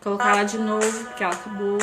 colocar ela de novo, porque ela acabou.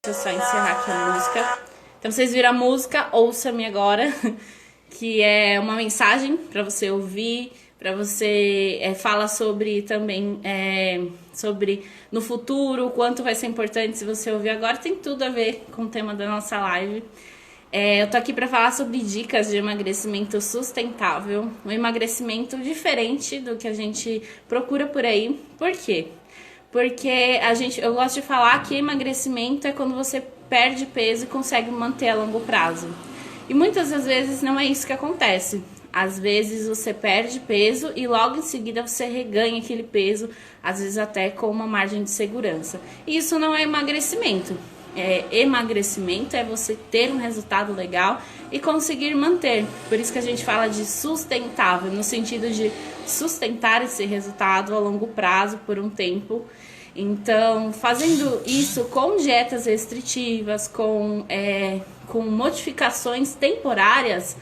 Deixa eu só encerrar aqui a música. Então vocês viram a música, ouça-me agora, que é uma mensagem para você ouvir, para você fala sobre também sobre no futuro, o quanto vai ser importante se você ouvir agora. Tem tudo a ver com o tema da nossa live. Eu tô aqui para falar sobre dicas de emagrecimento sustentável, um emagrecimento diferente do que a gente procura por aí. Por quê? Porque eu gosto de falar que emagrecimento é quando você perde peso e consegue manter a longo prazo. E muitas das vezes não é isso que acontece. Às vezes você perde peso e logo em seguida você reganha aquele peso, às vezes até com uma margem de segurança. E isso não é emagrecimento. Emagrecimento é você ter um resultado legal e conseguir manter. Por isso que a gente fala de sustentável, no sentido de sustentar esse resultado a longo prazo por um tempo. Então, fazendo isso com dietas restritivas, com modificações temporárias,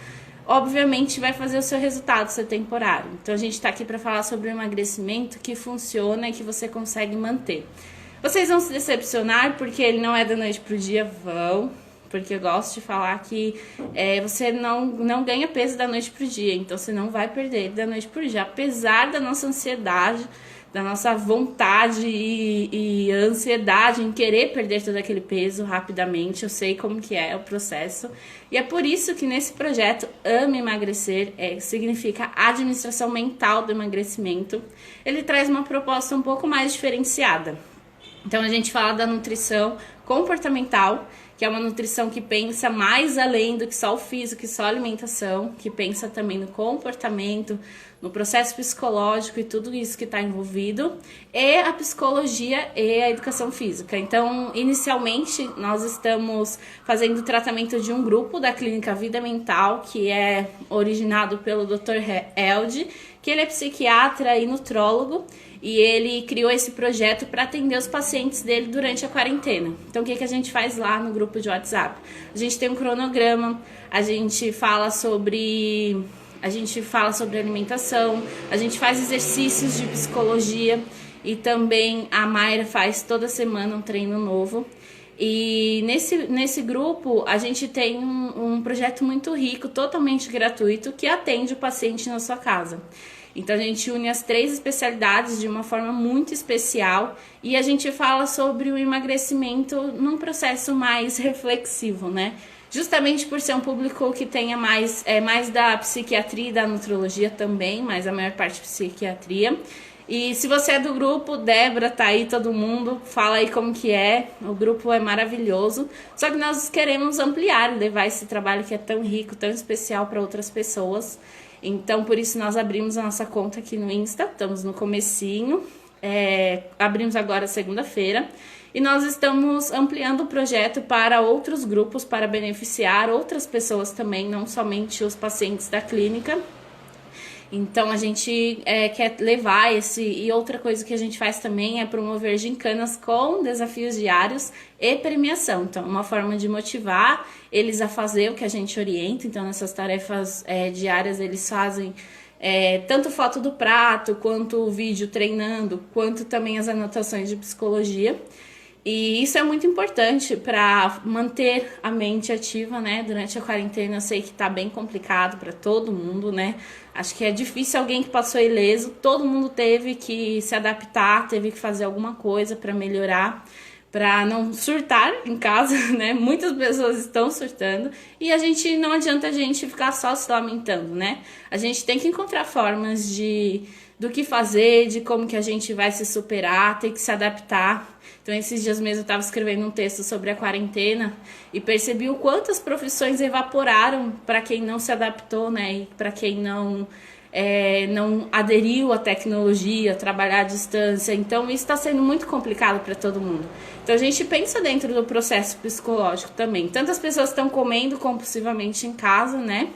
obviamente vai fazer o seu resultado ser temporário. Então a gente está aqui para falar sobre o emagrecimento que funciona e que você consegue manter. Vocês vão se decepcionar porque ele não é da noite pro dia, porque eu gosto de falar que você não ganha peso da noite pro dia, então você não vai perder ele da noite pro dia, apesar da nossa ansiedade, da nossa vontade e ansiedade em querer perder todo aquele peso rapidamente. Eu sei como que é o processo. E é por isso que nesse projeto Ame Emagrecer, significa administração mental do emagrecimento, ele traz uma proposta um pouco mais diferenciada. Então a gente fala da nutrição comportamental, que é uma nutrição que pensa mais além do que só o físico e só a alimentação, que pensa também no comportamento, no processo psicológico e tudo isso que está envolvido, e a psicologia e a educação física. Então, inicialmente, nós estamos fazendo o tratamento de um grupo da Clínica Vida Mental, que é originado pelo Dr. Elde, que ele é psiquiatra e nutrólogo, e ele criou esse projeto para atender os pacientes dele durante a quarentena. Então, o que a gente faz lá no grupo de WhatsApp? A gente tem um cronograma, a gente fala sobre alimentação, a gente faz exercícios de psicologia e também a Mayra faz toda semana um treino novo. E nesse grupo a gente tem um projeto muito rico, totalmente gratuito, que atende o paciente na sua casa. Então a gente une as 3 especialidades de uma forma muito especial e a gente fala sobre o emagrecimento num processo mais reflexivo, né? Justamente por ser um público que tenha mais da psiquiatria e da nutrologia também, mas a maior parte psiquiatria. E se você é do grupo, Débora, tá aí, todo mundo, fala aí como que é, o grupo é maravilhoso. Só que nós queremos ampliar, levar esse trabalho que é tão rico, tão especial para outras pessoas. Então, por isso, nós abrimos a nossa conta aqui no Insta, estamos no comecinho, abrimos agora segunda-feira, e nós estamos ampliando o projeto para outros grupos, para beneficiar outras pessoas também, não somente os pacientes da clínica. Então, a gente quer levar e outra coisa que a gente faz também é promover gincanas com desafios diários e premiação. Então, uma forma de motivar eles a fazer o que a gente orienta. Então, nessas tarefas diárias, eles fazem tanto foto do prato, quanto o vídeo treinando, quanto também as anotações de psicologia. E isso é muito importante para manter a mente ativa, né? Durante a quarentena eu sei que tá bem complicado para todo mundo, né? Acho que é difícil alguém que passou ileso, todo mundo teve que se adaptar, teve que fazer alguma coisa para melhorar, para não surtar em casa, né? Muitas pessoas estão surtando e não adianta a gente ficar só se lamentando, né? A gente tem que encontrar formas do que fazer, de como que a gente vai se superar, tem que se adaptar. Então, esses dias mesmo eu estava escrevendo um texto sobre a quarentena e percebi o quanto as profissões evaporaram para quem não se adaptou, né? E para quem não aderiu à tecnologia, trabalhar à distância. Então, isso está sendo muito complicado para todo mundo. Então, a gente pensa dentro do processo psicológico também. Tantas pessoas estão comendo compulsivamente em casa, né?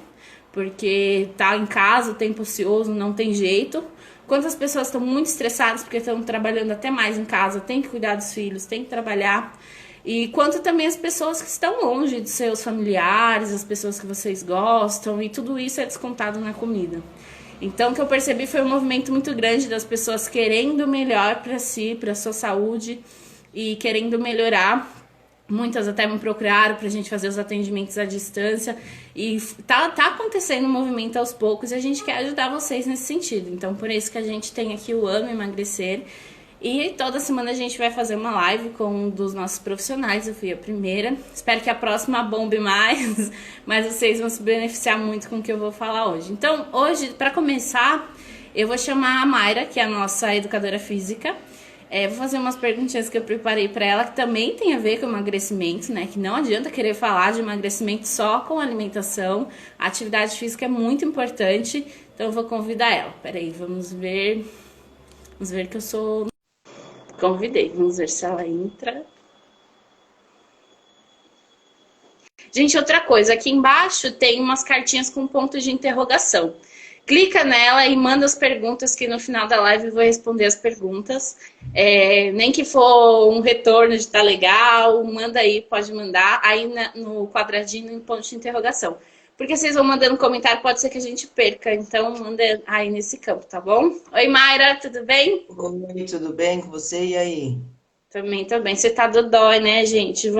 Porque tá em casa, o tempo ocioso, não tem jeito. Quantas pessoas estão muito estressadas porque estão trabalhando até mais em casa, tem que cuidar dos filhos, tem que trabalhar. E quanto também as pessoas que estão longe de seus familiares, as pessoas que vocês gostam, e tudo isso é descontado na comida. Então, o que eu percebi foi um movimento muito grande das pessoas querendo melhor para si, para sua saúde e querendo melhorar. Muitas até me procuraram pra gente fazer os atendimentos à distância e tá acontecendo um movimento aos poucos e a gente quer ajudar vocês nesse sentido. Então, por isso que a gente tem aqui o Amo Emagrecer e toda semana a gente vai fazer uma live com um dos nossos profissionais. Eu fui a primeira, espero que a próxima bombe mais, mas vocês vão se beneficiar muito com o que eu vou falar hoje. Então, hoje, para começar, eu vou chamar a Mayra, que é a nossa educadora física. Vou fazer umas perguntinhas que eu preparei para ela, que também tem a ver com emagrecimento, né? Que não adianta querer falar de emagrecimento só com alimentação. A atividade física é muito importante, então eu vou convidar ela. Peraí, vamos ver. Vamos ver que eu sou... Convidei, vamos ver se ela entra. Gente, outra coisa, aqui embaixo tem umas cartinhas com pontos de interrogação. Clica nela e manda as perguntas que no final da live eu vou responder as perguntas. Nem que for um retorno de tá legal, manda aí, pode mandar aí no quadradinho em ponto de interrogação. Porque vocês vão mandando comentário, pode ser que a gente perca. Então manda aí nesse campo, tá bom? Oi, Mayra, tudo bem? Oi, tudo bem com você? E aí? Também tô bem. Você tá dodói, né, gente? Um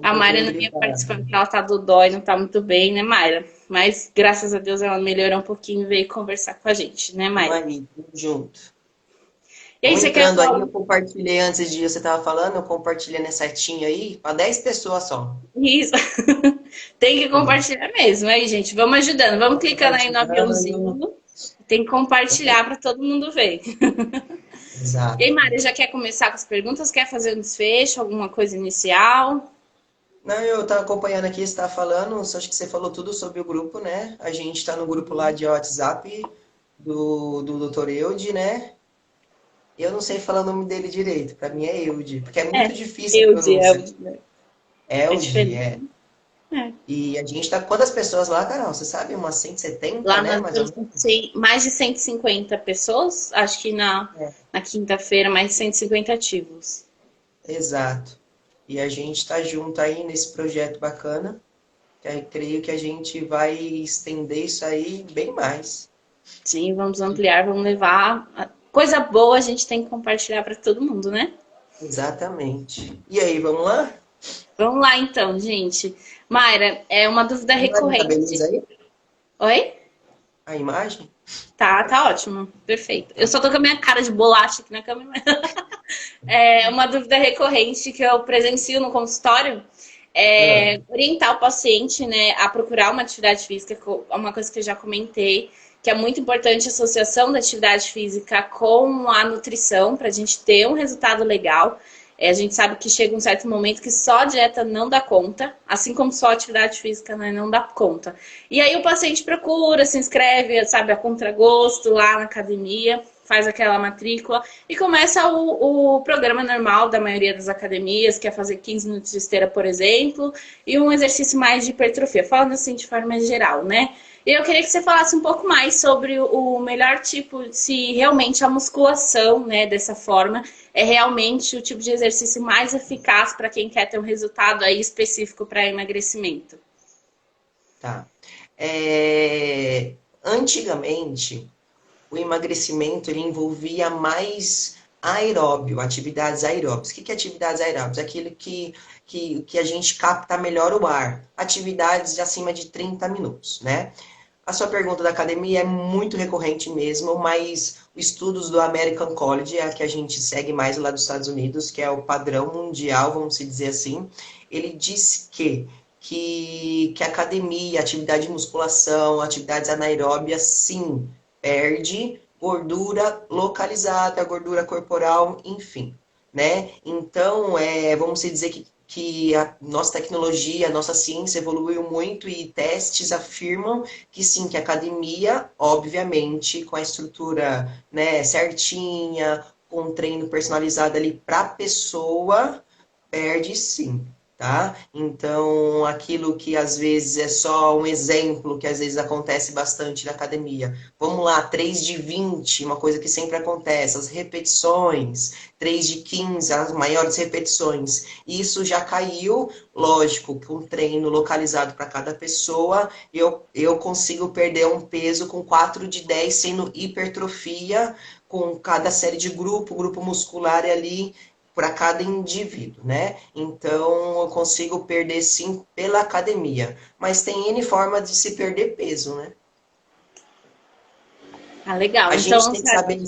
A Mayra pouquinho não ia gripada. participar porque ela tá dodói, não tá muito bem, né, Mayra? Mas graças a Deus ela melhorou um pouquinho e veio conversar com a gente, né, Vamos Mayra? aí, tudo junto. E aí, Vamos você quer entrando aí, falar? eu compartilhei antes de você estava falando, eu compartilhei nessa setinha aí, para 10 pessoas só. Isso. Tem que Uhum. compartilhar mesmo. Aí, gente, vamos ajudando. Vamos clicando aí no Compartilhando. aviãozinho. Tem que compartilhar para todo mundo ver. E aí, Exato. Mari, já quer começar com as perguntas? Quer fazer um desfecho, alguma coisa inicial? Não, eu estava acompanhando aqui, você estava falando, só acho que você falou tudo sobre o grupo, né? A gente está no grupo lá de WhatsApp do Dr. Eude, né? Eu não sei falar o nome dele direito, para mim é Eude, porque é É, muito difícil a Eude, pronúncia. é Eude, diferente. é. É. E a gente tá. Quantas pessoas lá, Carol? Você sabe? Umas 170, Lá né? nós Mais ou temos menos. mais de 150 pessoas, acho que na quinta-feira, mais de 150 ativos. Exato. E a gente está junto aí nesse projeto bacana, que aí creio que a gente vai estender isso aí bem mais. Sim, vamos ampliar, vamos levar. Coisa boa a gente tem que compartilhar para todo mundo, né? Exatamente. E aí, vamos lá? Vamos lá então, gente. Mayra, é uma dúvida A imagem tá recorrente. beleza aí? Oi? A imagem? Tá ótimo. Perfeito. Eu só tô com a minha cara de bolacha aqui na câmera. É uma dúvida recorrente que eu presencio no consultório Ah, é orientar o paciente, né, a procurar uma atividade física, é uma coisa que eu já comentei, que é muito importante a associação da atividade física com a nutrição, para a gente ter um resultado legal. A gente sabe que chega um certo momento que só a dieta não dá conta, assim como só a atividade física, né, não dá conta. E aí o paciente procura, se inscreve, sabe, a contragosto lá na academia, faz aquela matrícula e começa o programa normal da maioria das academias, que é fazer 15 minutos de esteira, por exemplo, e um exercício mais de hipertrofia, falando assim de forma geral, né? E eu queria que você falasse um pouco mais sobre o melhor tipo, se realmente a musculação, né, dessa forma, é realmente o tipo de exercício mais eficaz para quem quer ter um resultado aí específico para emagrecimento. tá. Antigamente, o emagrecimento ele envolvia mais aeróbio, atividades aeróbias. O que é atividades aeróbias? Aquilo que a gente capta melhor o ar. Atividades de acima de 30 minutos, né? A sua pergunta da academia é muito recorrente mesmo, mas os estudos do American College, é a que a gente segue mais lá dos Estados Unidos, que é o padrão mundial, vamos dizer assim, ele diz que academia, atividade de musculação, atividades anaeróbias, sim, perde gordura localizada, gordura corporal, enfim, né? Então, vamos dizer que a nossa tecnologia, a nossa ciência evoluiu muito e testes afirmam que sim, que a academia, obviamente, com a estrutura, né, certinha, com um treino personalizado ali para a pessoa, perde sim, tá? Então, aquilo que às vezes é só um exemplo, que às vezes acontece bastante na academia. Vamos lá, 3 de 20, uma coisa que sempre acontece, as repetições, 3 de 15, as maiores repetições. Isso já caiu, lógico, com treino localizado para cada pessoa, eu consigo perder um peso com 4 de 10 sendo hipertrofia, com cada série de grupo muscular ali para cada indivíduo, né? Então, eu consigo perder sim pela academia, mas tem N forma de se perder peso, né? Ah, legal. A gente Então, tem que saber,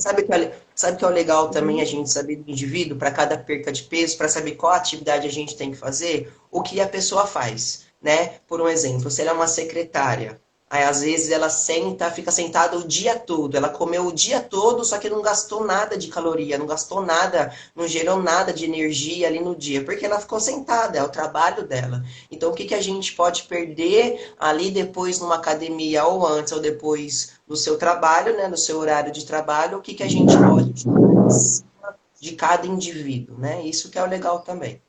sabe que é o legal também a gente saber do indivíduo para cada perca de peso, para saber qual atividade a gente tem que fazer, o que a pessoa faz, né? Por um exemplo, se ela é uma secretária, aí às vezes ela senta, fica sentada o dia todo, ela comeu o dia todo, só que não gastou nada de caloria, não gastou nada, não gerou nada de energia ali no dia, porque ela ficou sentada, é o trabalho dela. Então, o que que a gente pode perder ali depois numa academia, ou antes ou depois no seu trabalho, né, no seu horário de trabalho, o que que a gente pode tirar em cima de cada indivíduo, né? Isso que é o legal também.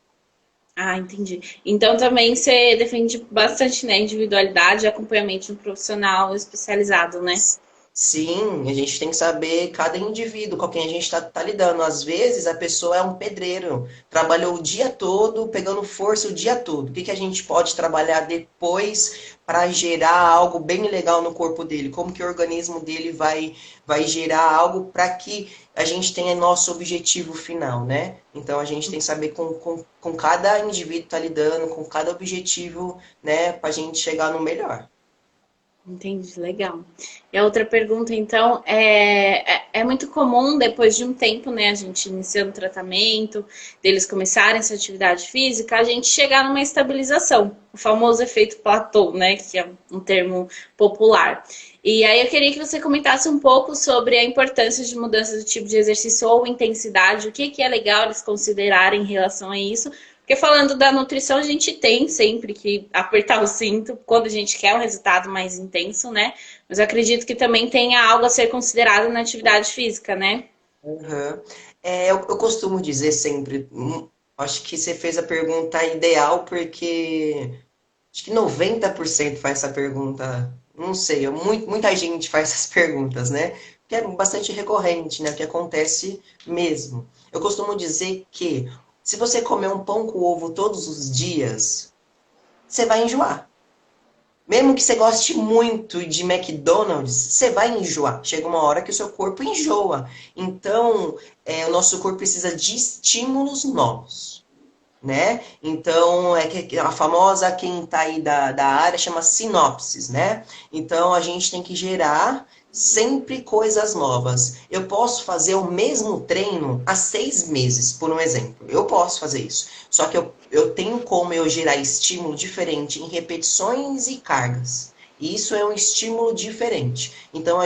ah, entendi. Então também você defende bastante, né, individualidade e acompanhamento de um profissional especializado, né? Sim, a gente tem que saber cada indivíduo com quem a gente está lidando. Às vezes a pessoa é um pedreiro, trabalhou o dia todo, pegando força o dia todo. O que que a gente pode trabalhar depois para gerar algo bem legal no corpo dele? Como que o organismo dele vai gerar algo para que a gente tenha nosso objetivo final, né? Então a gente tem que saber com cada indivíduo está lidando, com cada objetivo, né, para a gente chegar no melhor. Entendi, legal. E a outra pergunta, então, é muito comum, depois de um tempo, né, a gente iniciando o tratamento, deles começarem essa atividade física, a gente chegar numa estabilização, o famoso efeito platô, né, que é um termo popular. E aí eu queria que você comentasse um pouco sobre a importância de mudança do tipo de exercício ou intensidade, o que que é legal eles considerarem em relação a isso, porque falando da nutrição, a gente tem sempre que apertar o cinto quando a gente quer um resultado mais intenso, né? Mas eu acredito que também tenha algo a ser considerado na atividade física, né? Uhum. Eu costumo dizer sempre, acho que você fez a pergunta ideal, porque acho que 90% faz essa pergunta. Não sei, muita gente faz essas perguntas, né? Que é bastante recorrente, né? Que acontece mesmo. Eu costumo dizer que se você comer um pão com ovo todos os dias, você vai enjoar. Mesmo que você goste muito de McDonald's, você vai enjoar. Chega uma hora que o seu corpo enjoa. Então, o nosso corpo precisa de estímulos novos, né? Então, é que a famosa, quem tá aí da área, chama sinopses, né? Então, a gente tem que gerar sempre coisas novas. Eu posso fazer o mesmo treino há 6 meses, por um exemplo. Eu posso fazer isso. Só que eu tenho como eu gerar estímulo diferente em repetições e cargas. E isso é um estímulo diferente. Então,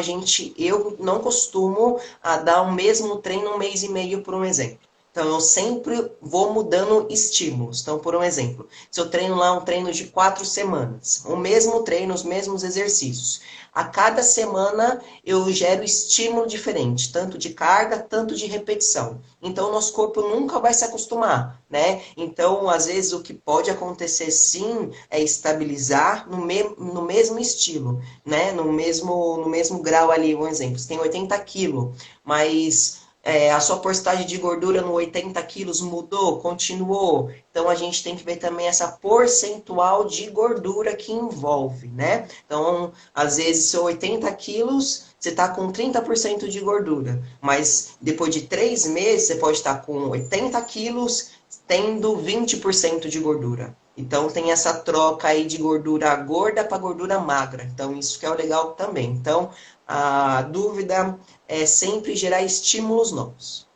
eu não costumo dar o mesmo treino um mês e meio, por um exemplo. Então, eu sempre vou mudando estímulos. Então, por um exemplo, se eu treino lá um treino de 4 semanas, o mesmo treino, os mesmos exercícios. A cada semana eu gero estímulo diferente, tanto de carga, tanto de repetição. Então, o nosso corpo nunca vai se acostumar, né? Então, às vezes, o que pode acontecer sim é estabilizar no mesmo estilo, né? No mesmo grau ali, um exemplo. Você tem 80 quilos, mas a sua porcentagem de gordura no 80 quilos mudou, continuou. Então a gente tem que ver também essa porcentual de gordura que envolve, né? Então, às vezes, seu 80 quilos, você está com 30% de gordura. Mas depois de 3 meses, você pode estar com 80 quilos, tendo 20% de gordura. Então tem essa troca aí de gordura gorda para gordura magra. Então isso que é o legal também. Então a dúvida é sempre gerar estímulos novos.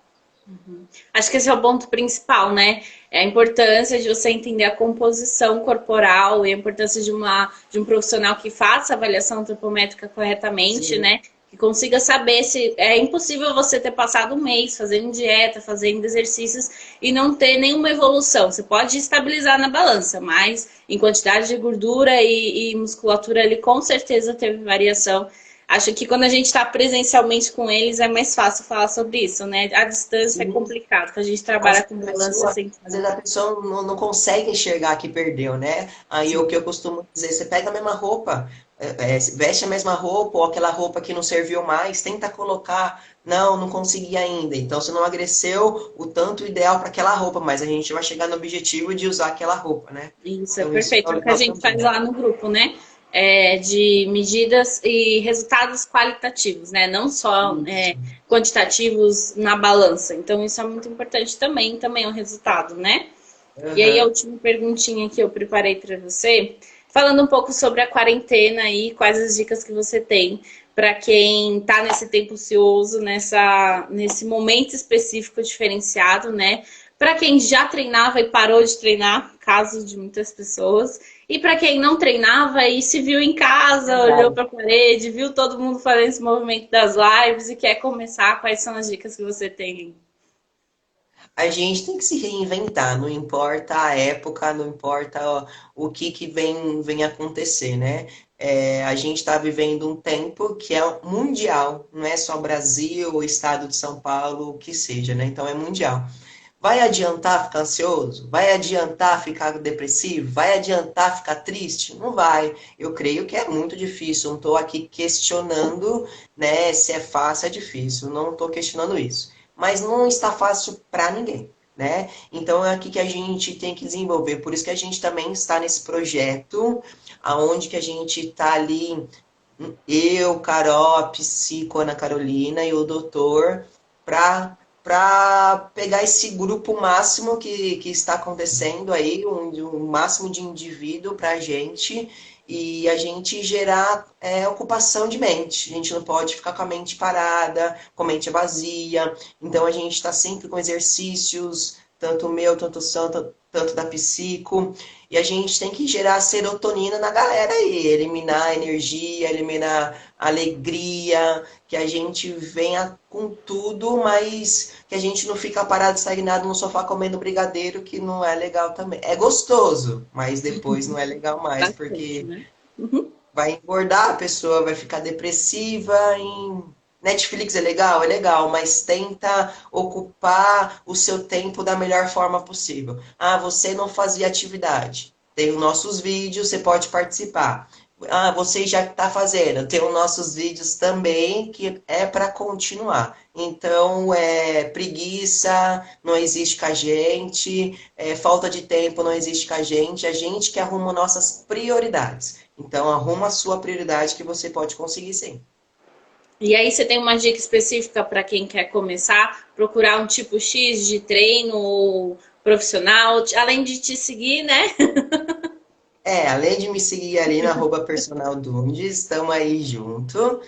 Acho que esse é o ponto principal, né? É a importância de você entender a composição corporal e a importância de um profissional que faça a avaliação antropométrica corretamente, Sim. né? Que consiga saber se é impossível você ter passado um mês fazendo dieta, fazendo exercícios e não ter nenhuma evolução. Você pode estabilizar na balança, mas em quantidade de gordura e musculatura ele com certeza teve variação. Acho que quando a gente está presencialmente com eles é mais fácil falar sobre isso, né? A distância é Sim. complicado, porque a gente Às trabalha vezes com a balança pessoa, sem. às vezes a pessoa não consegue enxergar que perdeu, né? Aí o que eu costumo dizer, você pega a mesma roupa, veste a mesma roupa, ou aquela roupa que não serviu mais, tenta colocar, não consegui ainda. Então você não agradeceu o tanto ideal para aquela roupa, mas a gente vai chegar no objetivo de usar aquela roupa, né? Isso é Então isso é perfeito. É o que a legal gente faz também. lá no grupo, né? De medidas e resultados qualitativos, né? Não só Isso. quantitativos na balança. Então, isso é muito importante também é um resultado, né? E aí, a Aham. última perguntinha que eu preparei para você, falando um pouco sobre a quarentena e quais as dicas que você tem para quem está nesse tempo ocioso, nesse momento específico diferenciado, né? Para quem já treinava e parou de treinar, caso de muitas pessoas, e para quem não treinava e se viu em casa, olhou Verdade. para a parede, viu todo mundo fazendo esse movimento das lives e quer começar, quais são as dicas que você tem? A gente tem que se reinventar, não importa a época, não importa o que vem acontecer, né? A gente está vivendo um tempo que é mundial, não é só Brasil, o estado de São Paulo, o que seja, né? Então é mundial. Vai adiantar ficar ansioso? Vai adiantar ficar depressivo? Vai adiantar ficar triste? Não vai. Eu creio que é muito difícil. Não estou aqui questionando, né, se é fácil, é difícil. Não estou questionando isso. Mas não está fácil para ninguém, né? Então é aqui que a gente tem que desenvolver. Por isso que a gente também está nesse projeto, aonde que a gente está ali, eu, Carol, a psico, Ana Carolina e o doutor, para pegar esse grupo máximo que está acontecendo aí, um máximo de indivíduo para a gente e a gente gerar ocupação de mente. A gente não pode ficar com a mente parada, com a mente vazia. Então a gente está sempre com exercícios, tanto o meu, tanto o santo, tanto da psico. E a gente tem que gerar serotonina na galera aí, eliminar a energia, eliminar a alegria, que a gente venha com tudo, mas que a gente não fica parado, estagnado no sofá comendo brigadeiro, que não é legal também. É gostoso, mas depois não é legal mais, Bastante, porque né? Uhum. vai engordar, a pessoa vai ficar depressiva. Netflix é legal, mas tenta ocupar o seu tempo da melhor forma possível. Ah, você não fazia atividade. Tem os nossos vídeos, você pode participar. Ah, você já está fazendo. Tem os nossos vídeos também, que é para continuar. Então, preguiça não existe com a gente, falta de tempo não existe com a gente que arruma nossas prioridades. Então, arruma a sua prioridade que você pode conseguir sim. E aí você tem uma dica específica para quem quer começar, procurar um tipo X de treino ou profissional, além de te seguir, né? Além de me seguir ali na arroba personal Dundes, estamos aí junto.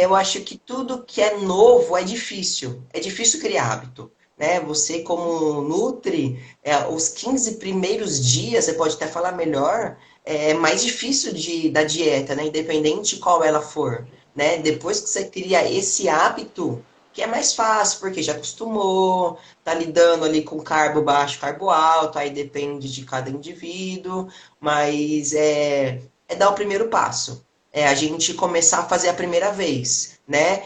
Eu acho que tudo que é novo é difícil. É difícil criar hábito. Né? Você, como Nutri, os 15 primeiros dias, você pode até falar melhor, é mais difícil da dieta, né? Independente de qual ela for. Né? Depois que você cria esse hábito, que é mais fácil, porque já acostumou, tá lidando ali com carbo baixo, carbo alto, aí depende de cada indivíduo, mas é dar o primeiro passo. É a gente começar a fazer a primeira vez, né?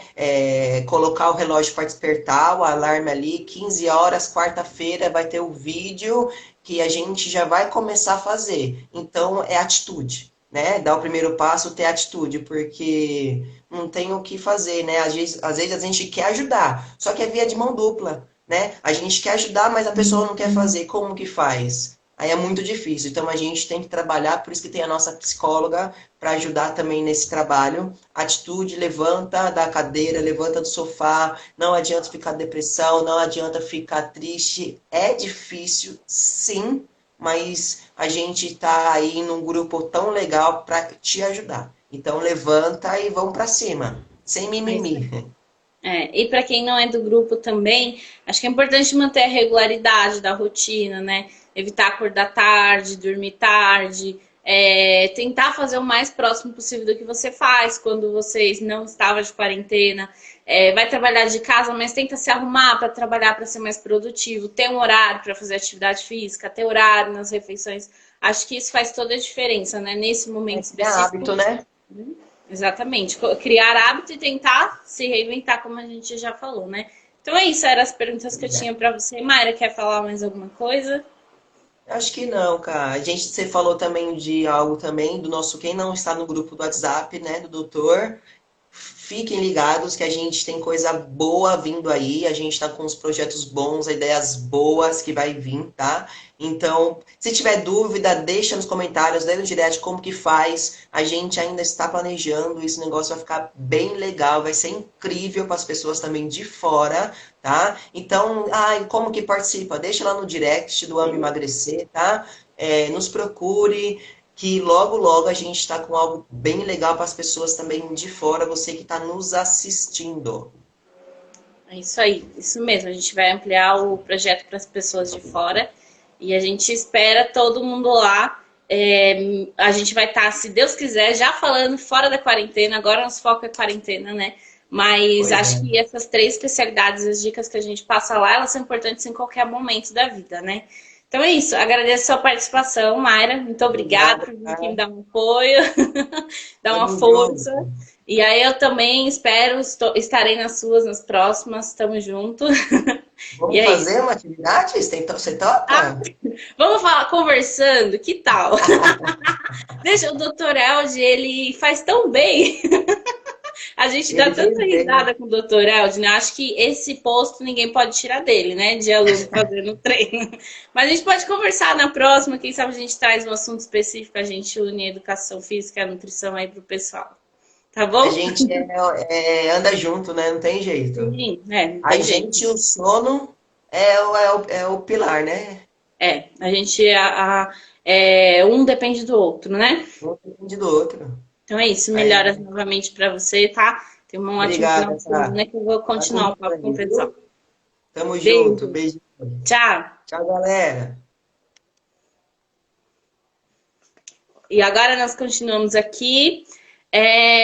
Colocar o relógio para despertar, o alarme ali, 15 horas, quarta-feira, vai ter o vídeo que a gente já vai começar a fazer. Então, é atitude, né? Dar o primeiro passo, ter atitude, porque não tem o que fazer, né? Às vezes a gente quer ajudar, só que é via de mão dupla, né? A gente quer ajudar, mas a pessoa não quer fazer. Como que faz? Aí é muito difícil. Então a gente tem que trabalhar, por isso que tem a nossa psicóloga para ajudar também nesse trabalho. Atitude, levanta da cadeira, levanta do sofá. Não adianta ficar depressão, não adianta ficar triste. É difícil, sim, mas a gente está aí num grupo tão legal para te ajudar. Então levanta e vamos para cima, sem É isso aí. mimimi. E para quem não é do grupo também, acho que é importante manter a regularidade da rotina, né? Evitar acordar tarde, dormir tarde, tentar fazer o mais próximo possível do que você faz quando vocês não estavam de quarentena. Vai trabalhar de casa, mas tenta se arrumar para trabalhar, para ser mais produtivo, ter um horário para fazer atividade física, ter horário nas refeições. Acho que isso faz toda a diferença, né? Nesse momento É específico. hábito, né? Exatamente. Criar hábito e tentar se reinventar, como a gente já falou, né? Então é isso, eram as perguntas que eu tinha para você. Mayra, quer falar mais alguma coisa? Acho que não, cara. Você falou também de algo também do nosso quem não está no grupo do WhatsApp, né, do doutor. Fiquem ligados que a gente tem coisa boa vindo aí, a gente está com uns projetos bons, ideias boas que vai vir, tá? Então, se tiver dúvida, deixa nos comentários, dê no direct como que faz. A gente ainda está planejando, esse negócio vai ficar bem legal, vai ser incrível para as pessoas também de fora, tá? Então, como que participa? Deixa lá no direct do Amo Emagrecer, tá? Nos procure que logo, logo a gente está com algo bem legal para as pessoas também de fora, você que está nos assistindo. É isso aí, isso mesmo. A gente vai ampliar o projeto para as pessoas de fora e a gente espera todo mundo lá. A gente vai estar, se Deus quiser, já falando fora da quarentena. Agora nosso foco é quarentena, né? Mas Pois acho é. que essas três especialidades, as dicas que a gente passa lá, elas são importantes em qualquer momento da vida, né? Então é isso. Agradeço a sua participação, Mayra. Muito obrigada Obrigado, por vir aqui me cara. dar um apoio, dar uma Tamo força. junto. E aí eu também espero, estarei nas suas, nas próximas. Tamo junto. E Vamos é isso. fazer uma atividade? Você Ah, topa? vamos falar conversando, que tal? Deixa o Dr. Elde, ele faz tão bem. A gente dá Ele tanta fez bem. risada com o Dr. Elde, né? Acho que esse posto ninguém pode tirar dele, né? De aluno fazendo treino. Mas a gente pode conversar na próxima. Quem sabe a gente traz um assunto específico, a gente une a educação física e a nutrição aí pro pessoal. Tá A bom? gente anda junto, né? Não tem jeito. Sim, não A tem jeito. gente e o sono é o pilar, né? A gente, um depende do outro, né? Um depende do outro. Então é isso, É, melhoras novamente para você, tá? Tenha um ótimo final obrigada, de semana Sá. que eu vou Vai com continuar o Deus papo com o aí, pessoal. viu? Tamo junto. Beijo, Beijo. tchau! Tchau, galera. E agora nós continuamos aqui.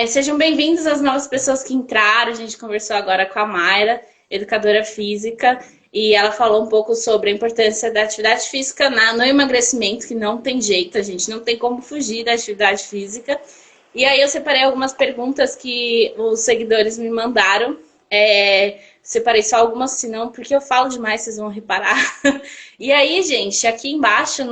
Sejam bem-vindos as novas pessoas que entraram. A gente conversou agora com a Mayra, educadora física, e ela falou um pouco sobre a importância da atividade física no emagrecimento, que não tem jeito, a gente não tem como fugir da atividade física. E aí eu separei algumas perguntas que os seguidores me mandaram. Separei só algumas, senão, porque eu falo demais, vocês vão reparar. E aí, gente, aqui embaixo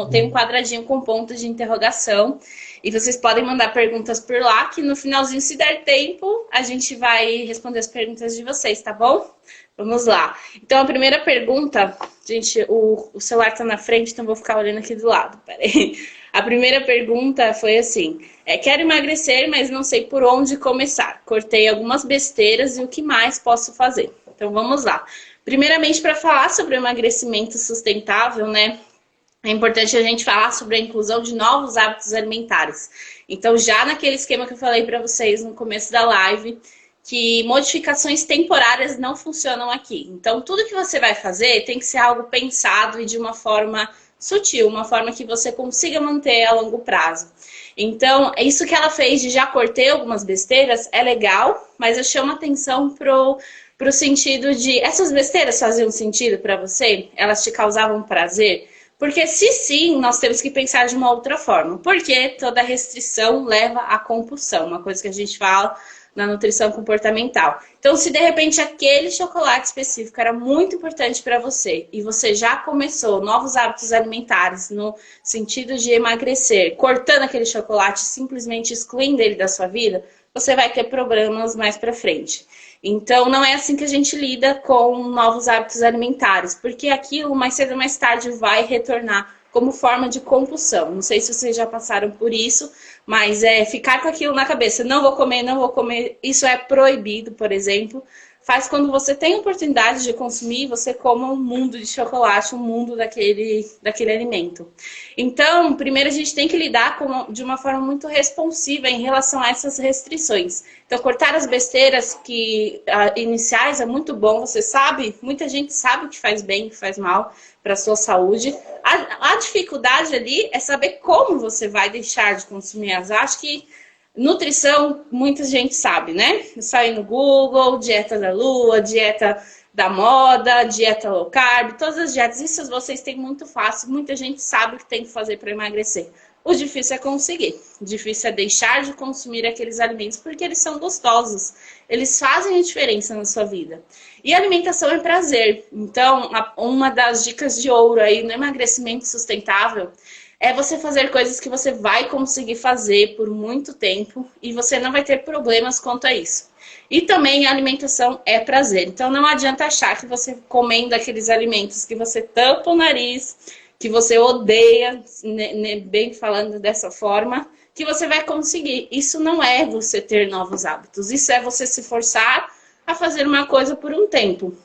tem um quadradinho com pontos de interrogação. E vocês podem mandar perguntas por lá, que no finalzinho, se der tempo, a gente vai responder as perguntas de vocês, tá bom? Vamos lá. Então, a primeira pergunta, gente, o celular tá na frente, então vou ficar olhando aqui do lado. Peraí. A primeira pergunta foi assim: quero emagrecer, mas não sei por onde começar. Cortei algumas besteiras e o que mais posso fazer? Então, vamos lá. Primeiramente, para falar sobre o emagrecimento sustentável, né? É importante a gente falar sobre a inclusão de novos hábitos alimentares. Então, já naquele esquema que eu falei para vocês no começo da live, que modificações temporárias não funcionam aqui. Então, tudo que você vai fazer tem que ser algo pensado e de uma forma sutil, uma forma que você consiga manter a longo prazo. Então, isso que ela fez de já cortei algumas besteiras é legal, mas eu chamo atenção pro sentido de essas besteiras faziam sentido para você? Elas te causavam prazer? Porque se sim, nós temos que pensar de uma outra forma. Porque toda restrição leva à compulsão, uma coisa que a gente fala na nutrição comportamental. Então, se de repente aquele chocolate específico era muito importante para você e você já começou novos hábitos alimentares no sentido de emagrecer, cortando aquele chocolate, simplesmente excluindo ele da sua vida, você vai ter problemas mais para frente. Então, não é assim que a gente lida com novos hábitos alimentares, porque aquilo, mais cedo ou mais tarde, vai retornar como forma de compulsão. Não sei se vocês já passaram por isso, mas ficar com aquilo na cabeça, não vou comer, não vou comer, isso é proibido, por exemplo. Faz quando você tem a oportunidade de consumir, você coma um mundo de chocolate, um mundo daquele alimento. Então, primeiro a gente tem que lidar de uma forma muito responsiva em relação a essas restrições. Então, cortar as besteiras iniciais é muito bom, você sabe, muita gente sabe o que faz bem, o que faz mal para a sua saúde. A dificuldade ali é saber como você vai deixar de consumir as. Acho que nutrição, muita gente sabe, né? Eu saí no Google, dieta da lua, dieta da moda, dieta low carb, todas as dietas, isso vocês têm muito fácil, muita gente sabe o que tem que fazer para emagrecer. O difícil é conseguir, o difícil é deixar de consumir aqueles alimentos porque eles são gostosos, eles fazem a diferença na sua vida. E alimentação é prazer, então uma das dicas de ouro aí no emagrecimento sustentável é você fazer coisas que você vai conseguir fazer por muito tempo e você não vai ter problemas quanto a isso. E também a alimentação é prazer. Então não adianta achar que você comendo aqueles alimentos que você tampa o nariz, que você odeia, bem falando dessa forma, que você vai conseguir. Isso não é você ter novos hábitos. Isso é você se forçar a fazer uma coisa por um tempo.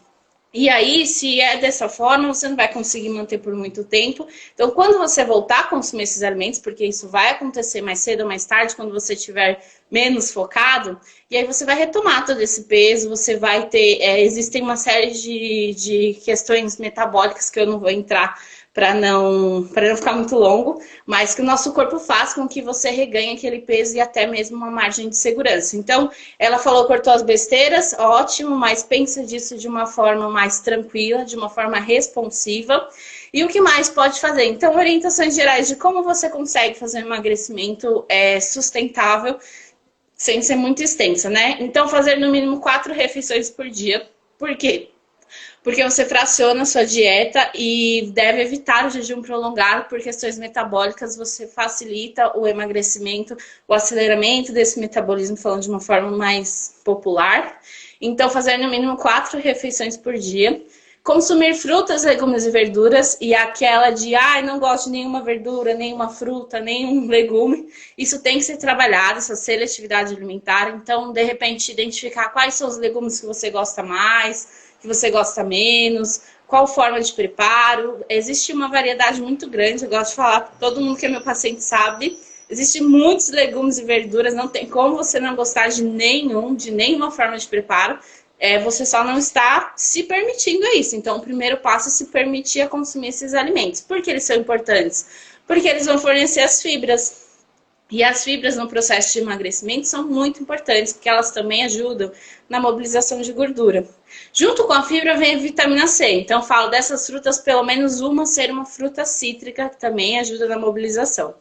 E aí, se é dessa forma, você não vai conseguir manter por muito tempo. Então, quando você voltar a consumir esses alimentos, porque isso vai acontecer mais cedo ou mais tarde, quando você estiver menos focado, e aí você vai retomar todo esse peso, você vai ter... existem uma série de questões metabólicas que eu não vou entrar para não ficar muito longo, mas que o nosso corpo faz com que você reganhe aquele peso e até mesmo uma margem de segurança. Então, ela falou, cortou as besteiras, ótimo, mas pensa disso de uma forma mais tranquila, de uma forma responsiva. E o que mais pode fazer? Então, orientações gerais de como você consegue fazer um emagrecimento sustentável, sem ser muito extensa, né? Então, fazer no mínimo 4 refeições por dia. Por quê? Porque você fraciona a sua dieta e deve evitar o jejum prolongado por questões metabólicas, você facilita o emagrecimento, o aceleramento desse metabolismo, falando de uma forma mais popular. Então, fazer no mínimo 4 refeições por dia. Consumir frutas, legumes e verduras, e aquela de, não gosto de nenhuma verdura, nenhuma fruta, nenhum legume, isso tem que ser trabalhado, essa seletividade alimentar. Então, de repente, identificar quais são os legumes que você gosta mais, que você gosta menos, qual forma de preparo. Existe uma variedade muito grande, eu gosto de falar, todo mundo que é meu paciente sabe. Existem muitos legumes e verduras, não tem como você não gostar de nenhuma forma de preparo. Você só não está se permitindo isso. Então, o primeiro passo é se permitir a consumir esses alimentos. Por que eles são importantes? Porque eles vão fornecer as fibras. E as fibras no processo de emagrecimento são muito importantes, porque elas também ajudam na mobilização de gordura. Junto com a fibra vem a vitamina C. Então, falo dessas frutas, pelo menos uma ser uma fruta cítrica, que também ajuda na mobilização.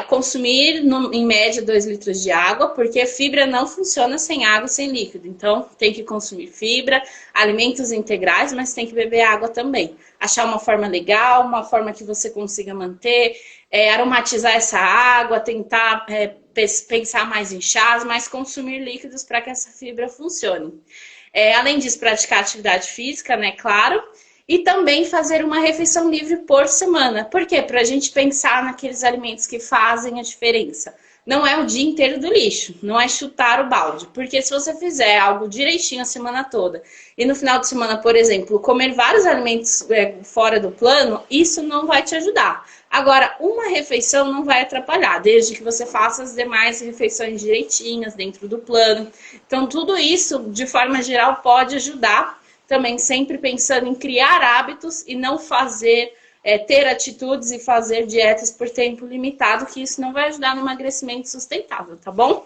Consumir, em média, 2 litros de água, porque fibra não funciona sem água, sem líquido. Então, tem que consumir fibra, alimentos integrais, mas tem que beber água também. Achar uma forma legal, uma forma que você consiga manter, aromatizar essa água, tentar pensar mais em chás, mas consumir líquidos para que essa fibra funcione. Além disso, praticar atividade física, né, claro. E também fazer uma refeição livre por semana. Por quê? Para a gente pensar naqueles alimentos que fazem a diferença. Não é o dia inteiro do lixo, não é chutar o balde. Porque se você fizer algo direitinho a semana toda e no final de semana, por exemplo, comer vários alimentos fora do plano, isso não vai te ajudar. Agora, uma refeição não vai atrapalhar, desde que você faça as demais refeições direitinhas dentro do plano. Então, tudo isso, de forma geral, pode ajudar. Também sempre pensando em criar hábitos e não ter atitudes e fazer dietas por tempo limitado, que isso não vai ajudar no emagrecimento sustentável, tá bom?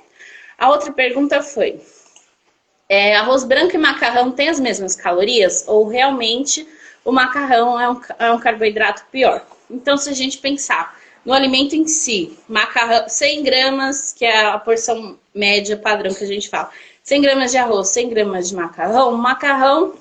A outra pergunta foi, arroz branco e macarrão têm as mesmas calorias? Ou realmente o macarrão é um carboidrato pior? Então, se a gente pensar no alimento em si, macarrão, 100 gramas, que é a porção média padrão que a gente fala, 100 gramas de arroz, 100 gramas de macarrão, o macarrão,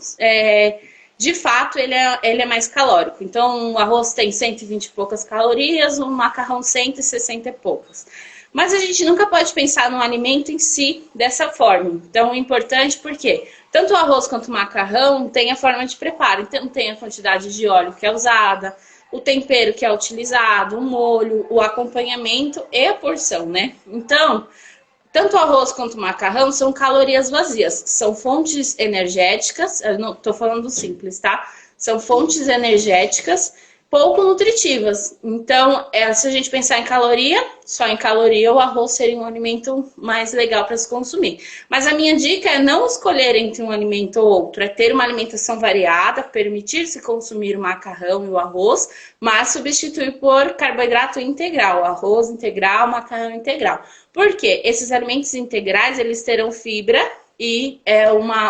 de fato, ele é mais calórico. Então, o arroz tem 120 e poucas calorias, o macarrão 160 e poucas. Mas a gente nunca pode pensar no alimento em si dessa forma. Então, é importante porque tanto o arroz quanto o macarrão tem a forma de preparo. Então, tem a quantidade de óleo que é usada, o tempero que é utilizado, o molho, o acompanhamento e a porção, né? Então, tanto o arroz quanto o macarrão são calorias vazias, são fontes energéticas, eu não estou falando simples, tá? São fontes energéticas pouco nutritivas. Então, se a gente pensar em caloria, só em caloria, o arroz seria um alimento mais legal para se consumir. Mas a minha dica é não escolher entre um alimento ou outro, é ter uma alimentação variada, permitir-se consumir o macarrão e o arroz, mas substituir por carboidrato integral, arroz integral, macarrão integral. Por quê? Esses alimentos integrais, eles terão fibra e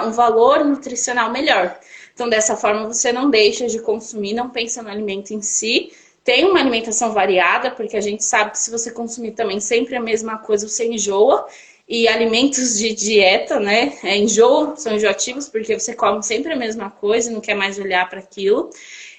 um valor nutricional melhor. Então, dessa forma, você não deixa de consumir, não pensa no alimento em si. Tem uma alimentação variada, porque a gente sabe que se você consumir também sempre a mesma coisa, você enjoa. E alimentos de dieta, né, são enjoativos, porque você come sempre a mesma coisa e não quer mais olhar para aquilo.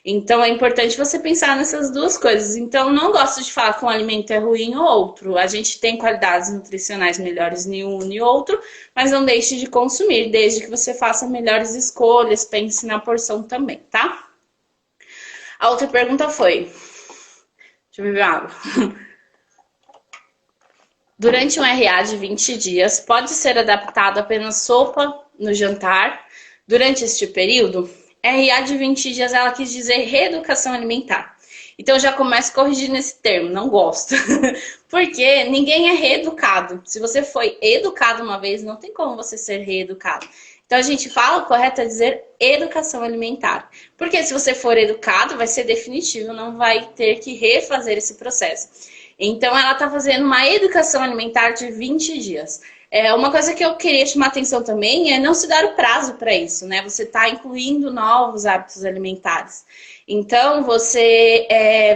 Então, é importante você pensar nessas duas coisas. Então, não gosto de falar que um alimento é ruim ou outro. A gente tem qualidades nutricionais melhores em um e outro, mas não deixe de consumir, desde que você faça melhores escolhas, pense na porção também, tá? A outra pergunta foi... Deixa eu beber água. Durante um RA de 20 dias, pode ser adaptado apenas sopa no jantar durante este período? RA de 20 dias, ela quis dizer reeducação alimentar. Então, eu já começo corrigindo esse termo, não gosto. Porque ninguém é reeducado. Se você foi educado uma vez, não tem como você ser reeducado. Então, a gente fala, o correto é dizer educação alimentar. Porque se você for educado, vai ser definitivo, não vai ter que refazer esse processo. Então, ela está fazendo uma educação alimentar de 20 dias. Uma coisa que eu queria chamar atenção também é não se dar o prazo para isso, né? Você está incluindo novos hábitos alimentares. Então, você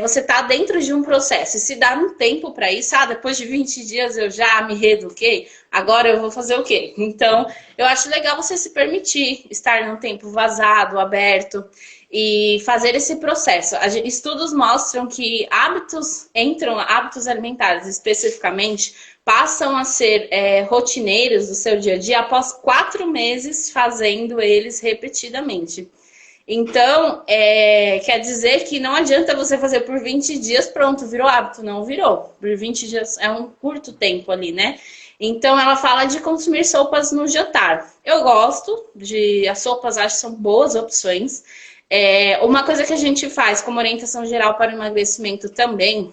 está dentro de um processo. E se dar um tempo para isso, depois de 20 dias eu já me reeduquei, agora eu vou fazer o quê? Então, eu acho legal você se permitir estar num tempo vazado, aberto, e fazer esse processo. Estudos mostram que hábitos alimentares especificamente, passam a ser rotineiros do seu dia a dia após 4 meses fazendo eles repetidamente. Então, quer dizer que não adianta você fazer por 20 dias, pronto, virou hábito. Não virou. Por 20 dias é um curto tempo ali, né? Então, ela fala de consumir sopas no jantar. Eu gosto as sopas, acho que são boas opções. Uma coisa que a gente faz como orientação geral para o emagrecimento também,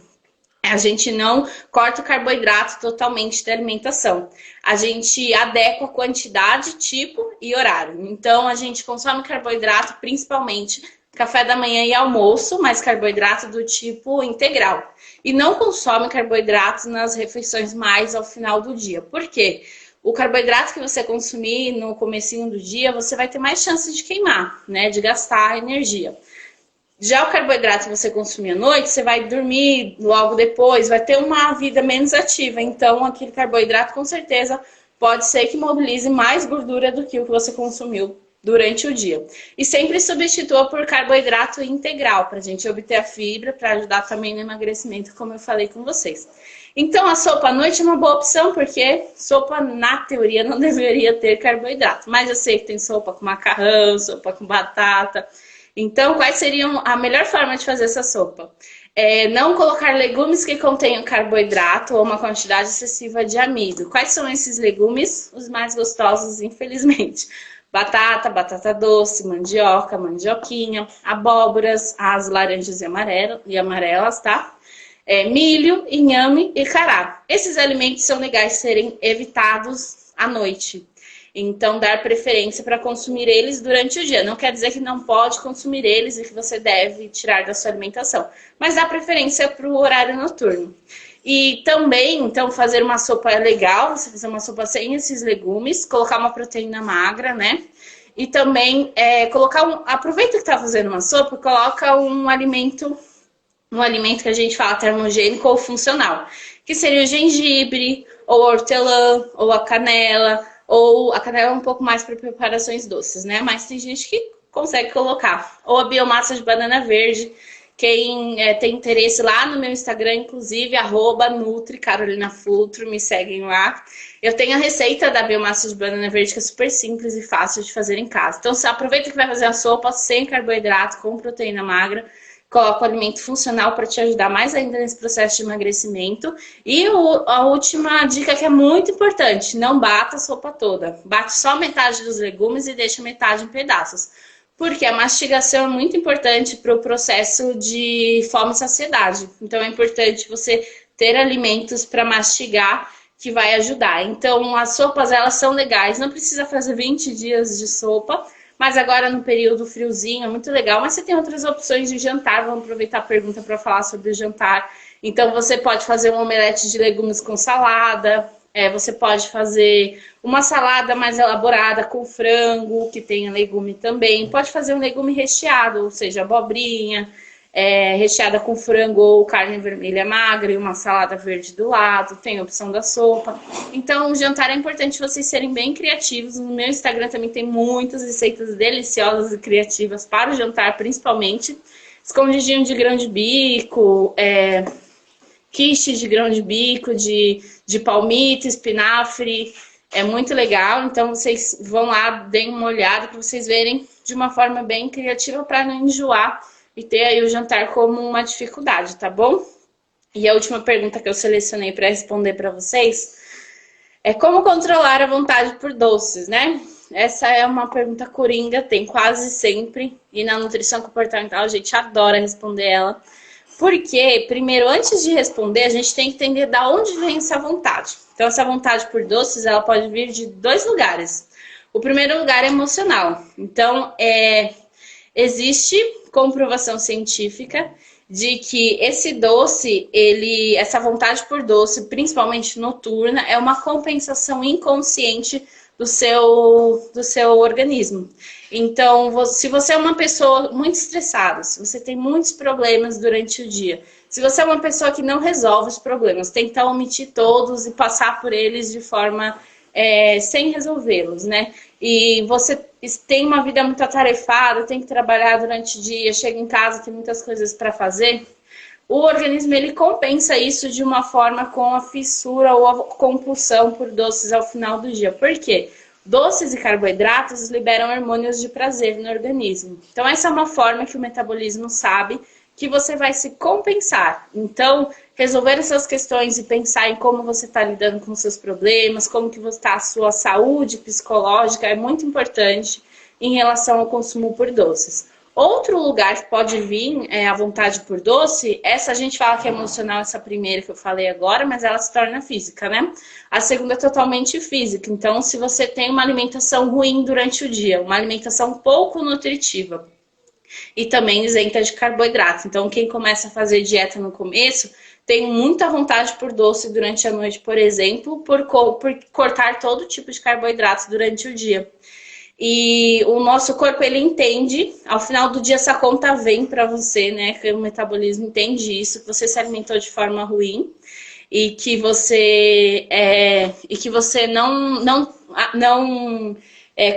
a gente não corta o carboidrato totalmente da alimentação. A gente adequa a quantidade, tipo e horário. Então, a gente consome carboidrato principalmente café da manhã e almoço, mas carboidrato do tipo integral. E não consome carboidratos nas refeições mais ao final do dia. Por quê? O carboidrato que você consumir no comecinho do dia, você vai ter mais chance de queimar, né? De gastar energia. Já o carboidrato que você consumir à noite, você vai dormir logo depois, vai ter uma vida menos ativa. Então, aquele carboidrato, com certeza, pode ser que mobilize mais gordura do que o que você consumiu durante o dia. E sempre substitua por carboidrato integral, para a gente obter a fibra, para ajudar também no emagrecimento, como eu falei com vocês. Então, a sopa à noite é uma boa opção, porque sopa, na teoria, não deveria ter carboidrato. Mas eu sei que tem sopa com macarrão, sopa com batata. Então, quais seriam a melhor forma de fazer essa sopa? Não colocar legumes que contenham carboidrato ou uma quantidade excessiva de amido. Quais são esses legumes? Os mais gostosos, infelizmente. Batata, batata doce, mandioca, mandioquinha, abóboras, as laranjas e amarelas, tá? Milho, inhame e cará. Esses alimentos são legais serem evitados à noite. Então, dar preferência para consumir eles durante o dia. Não quer dizer que não pode consumir eles e que você deve tirar da sua alimentação. Mas dá preferência para o horário noturno. E também, então, fazer uma sopa é legal. Você fazer uma sopa sem esses legumes. Colocar uma proteína magra, né? E também aproveita que está fazendo uma sopa, coloca um alimento que a gente fala termogênico ou funcional. Que seria o gengibre, ou a hortelã, ou a canela. Ou a canela é um pouco mais para preparações doces, né? Mas tem gente que consegue colocar. Ou a biomassa de banana verde. Quem tem interesse lá no meu Instagram, inclusive, @NutriCarolinaFuturo, me seguem lá. Eu tenho a receita da biomassa de banana verde, que é super simples e fácil de fazer em casa. Então, você aproveita que vai fazer a sopa sem carboidrato, com proteína magra. Coloca o alimento funcional para te ajudar mais ainda nesse processo de emagrecimento. E a última dica que é muito importante, não bata a sopa toda. Bate só metade dos legumes e deixa metade em pedaços. Porque a mastigação é muito importante para o processo de fome e saciedade. Então é importante você ter alimentos para mastigar que vai ajudar. Então as sopas, elas são legais, não precisa fazer 20 dias de sopa. Mas agora no período friozinho é muito legal. Mas você tem outras opções de jantar. Vamos aproveitar a pergunta para falar sobre o jantar. Então você pode fazer um omelete de legumes com salada. Você pode fazer uma salada mais elaborada com frango, que tenha legume também. Pode fazer um legume recheado, ou seja, abobrinha, recheada com frango ou carne vermelha magra e uma salada verde do lado. Tem a opção da sopa. Então, o jantar é importante vocês serem bem criativos. No meu Instagram também tem muitas receitas deliciosas e criativas para o jantar, principalmente. Escondidinho de grão de bico, quiche de grão de bico, de palmito, espinafre. É muito legal. Então, vocês vão lá, deem uma olhada para vocês verem de uma forma bem criativa para não enjoar e ter aí o jantar como uma dificuldade, tá bom? E a última pergunta que eu selecionei para responder para vocês é como controlar a vontade por doces, né? Essa é uma pergunta coringa, tem quase sempre, e na nutrição comportamental a gente adora responder ela. Porque, primeiro, antes de responder, a gente tem que entender de onde vem essa vontade. Então, essa vontade por doces, ela pode vir de 2 lugares. O primeiro lugar é emocional. Então, existe comprovação científica de que esse doce, essa vontade por doce, principalmente noturna, é uma compensação inconsciente do seu organismo. Então, se você é uma pessoa muito estressada, se você tem muitos problemas durante o dia, se você é uma pessoa que não resolve os problemas, tentar omitir todos e passar por eles de forma sem resolvê-los, né? E você tem uma vida muito atarefada, tem que trabalhar durante o dia, chega em casa, tem muitas coisas para fazer, o organismo ele compensa isso de uma forma com a fissura ou a compulsão por doces ao final do dia. Por quê? Doces e carboidratos liberam hormônios de prazer no organismo. Então, essa é uma forma que o metabolismo sabe que você vai se compensar. Então, resolver essas questões e pensar em como você está lidando com os seus problemas, como que está a sua saúde psicológica é muito importante em relação ao consumo por doces. Outro lugar que pode vir a vontade por doce, essa a gente fala que é emocional, essa primeira que eu falei agora, mas ela se torna física, né? A segunda é totalmente física. Então, se você tem uma alimentação ruim durante o dia, uma alimentação pouco nutritiva e também isenta de carboidrato. Então, quem começa a fazer dieta no começo tem muita vontade por doce durante a noite, por exemplo, por cortar todo tipo de carboidrato durante o dia. E o nosso corpo, ele entende, ao final do dia essa conta vem para você, né? Que o metabolismo entende isso, que você se alimentou de forma ruim e que você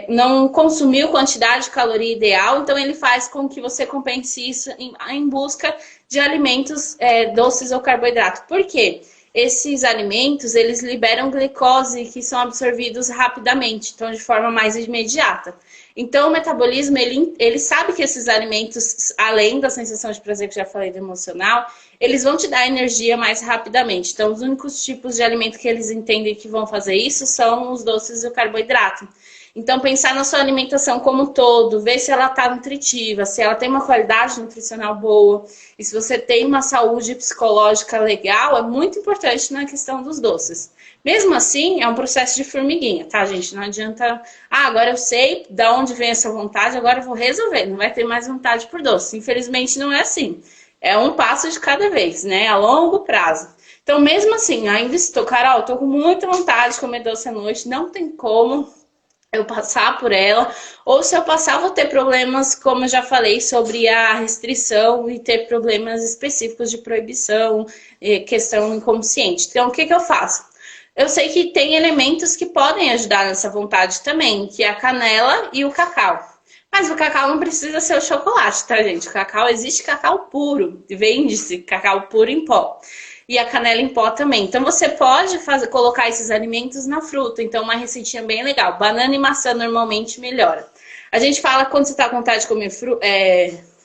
não consumiu quantidade de caloria ideal, então ele faz com que você compense isso em busca de alimentos doces ou carboidrato. Por quê? Esses alimentos, eles liberam glicose que são absorvidos rapidamente, então de forma mais imediata. Então o metabolismo, ele sabe que esses alimentos, além da sensação de prazer que já falei do emocional, eles vão te dar energia mais rapidamente. Então os únicos tipos de alimento que eles entendem que vão fazer isso são os doces e o carboidrato. Então, pensar na sua alimentação como um todo, ver se ela está nutritiva, se ela tem uma qualidade nutricional boa, e se você tem uma saúde psicológica legal, é muito importante na questão dos doces. Mesmo assim, é um processo de formiguinha, tá, gente? Não adianta, agora eu sei de onde vem essa vontade, agora eu vou resolver, não vai ter mais vontade por doce. Infelizmente, não é assim. É um passo de cada vez, né? A longo prazo. Então, mesmo assim, ainda estou, Carol, estou com muita vontade de comer doce à noite, não tem como eu passar por ela, ou se eu passar vou ter problemas, como eu já falei, sobre a restrição e ter problemas específicos de proibição, questão inconsciente. Então, o que eu faço? Eu sei que tem elementos que podem ajudar nessa vontade também, que é a canela e o cacau. Mas o cacau não precisa ser o chocolate, tá, gente? O cacau, existe cacau puro, vende-se cacau puro em pó. E a canela em pó também. Então você pode colocar esses alimentos na fruta. Então uma receitinha bem legal. Banana e maçã normalmente melhora. A gente fala quando você está com vontade de comer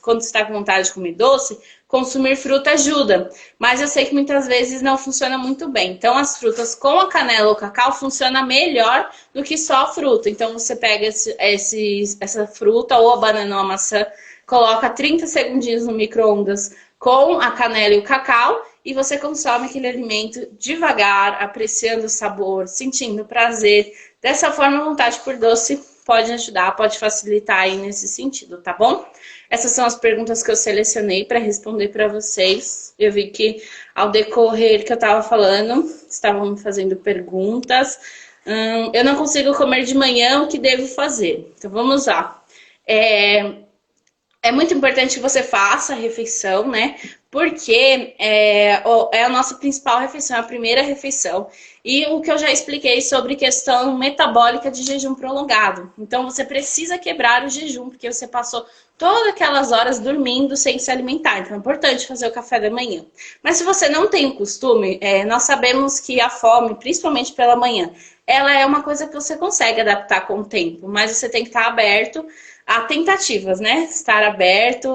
quando você está com vontade de comer doce, consumir fruta ajuda. Mas eu sei que muitas vezes não funciona muito bem. Então as frutas com a canela ou cacau funciona melhor do que só a fruta. Então você pega essa fruta ou a banana ou a maçã, coloca 30 segundinhos no micro-ondas com a canela e o cacau e você consome aquele alimento devagar, apreciando o sabor, sentindo prazer. Dessa forma, a vontade por doce pode ajudar, pode facilitar aí nesse sentido, tá bom? Essas são as perguntas que eu selecionei para responder para vocês. Eu vi que ao decorrer que eu estava falando, estavam me fazendo perguntas. Eu não consigo comer de manhã, o que devo fazer? Então vamos lá. É muito importante que você faça a refeição, né? Porque é a nossa principal refeição, é a primeira refeição. E o que eu já expliquei sobre questão metabólica de jejum prolongado. Então, você precisa quebrar o jejum, porque você passou todas aquelas horas dormindo sem se alimentar. Então, é importante fazer o café da manhã. Mas se você não tem o costume, nós sabemos que a fome, principalmente pela manhã, ela é uma coisa que você consegue adaptar com o tempo. Mas você tem que estar aberto a tentativas, né? Estar aberto,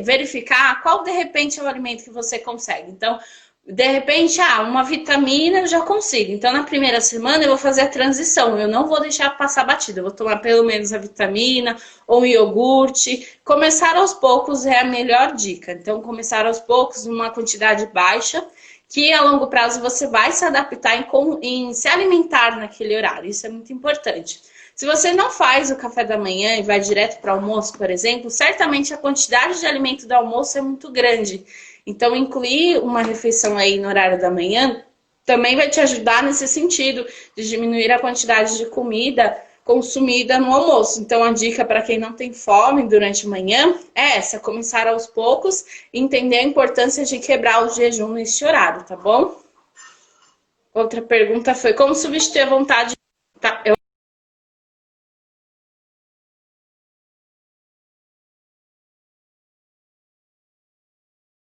verificar qual de repente é o alimento que você consegue. Então, de repente, uma vitamina eu já consigo. Então, na primeira semana eu vou fazer a transição. Eu não vou deixar passar batida. Eu vou tomar pelo menos a vitamina ou um iogurte. Começar aos poucos é a melhor dica. Então, começar aos poucos, uma quantidade baixa, que a longo prazo você vai se adaptar em se alimentar naquele horário. Isso é muito importante. Se você não faz o café da manhã e vai direto para o almoço, por exemplo, certamente a quantidade de alimento do almoço é muito grande. Então, incluir uma refeição aí no horário da manhã também vai te ajudar nesse sentido, de diminuir a quantidade de comida consumida no almoço. Então, a dica para quem não tem fome durante a manhã é essa, começar aos poucos e entender a importância de quebrar o jejum neste horário, tá bom? Outra pergunta foi, como substituir a vontade...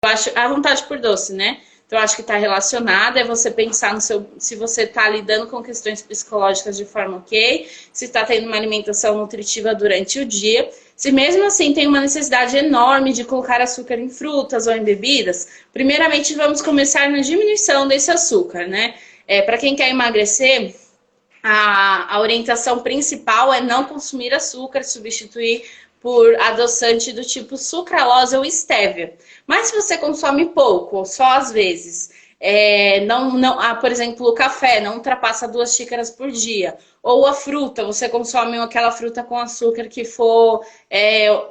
Eu acho a vontade por doce, né? Então, eu acho que está relacionada, é você pensar no se você está lidando com questões psicológicas de forma ok, se está tendo uma alimentação nutritiva durante o dia, se mesmo assim tem uma necessidade enorme de colocar açúcar em frutas ou em bebidas, primeiramente vamos começar na diminuição desse açúcar, né? Para quem quer emagrecer, a orientação principal é não consumir açúcar, substituir por adoçante do tipo sucralose ou estévia. Mas se você consome pouco, ou só às vezes, por exemplo, o café não ultrapassa 2 xícaras por dia. Ou a fruta, você consome aquela fruta com açúcar que for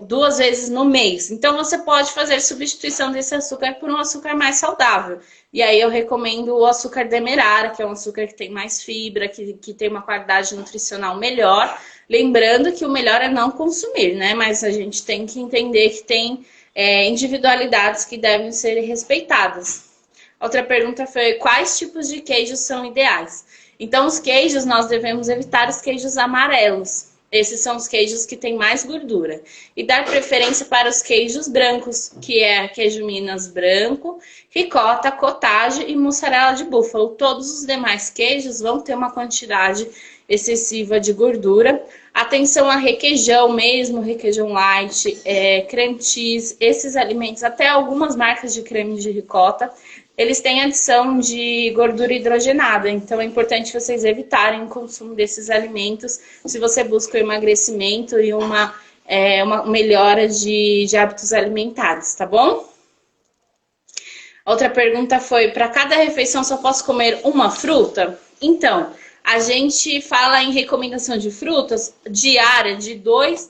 2 vezes no mês. Então você pode fazer substituição desse açúcar por um açúcar mais saudável. E aí eu recomendo o açúcar demerara, que é um açúcar que tem mais fibra, que tem uma qualidade nutricional melhor. Lembrando que o melhor é não consumir, né? Mas a gente tem que entender que tem individualidades que devem ser respeitadas. Outra pergunta foi: quais tipos de queijos são ideais? Então, os queijos, nós devemos evitar os queijos amarelos. Esses são os queijos que têm mais gordura. E dar preferência para os queijos brancos, que é queijo Minas branco, ricota, cottage e mussarela de búfalo. Todos os demais queijos vão ter uma quantidade excessiva de gordura. Atenção a requeijão mesmo, requeijão light, creme cheese, esses alimentos, até algumas marcas de creme de ricota, eles têm adição de gordura hidrogenada, então é importante vocês evitarem o consumo desses alimentos se você busca o emagrecimento e uma melhora de hábitos alimentares, tá bom? Outra pergunta foi: para cada refeição só posso comer uma fruta? Então, a gente fala em recomendação de frutas diária de 2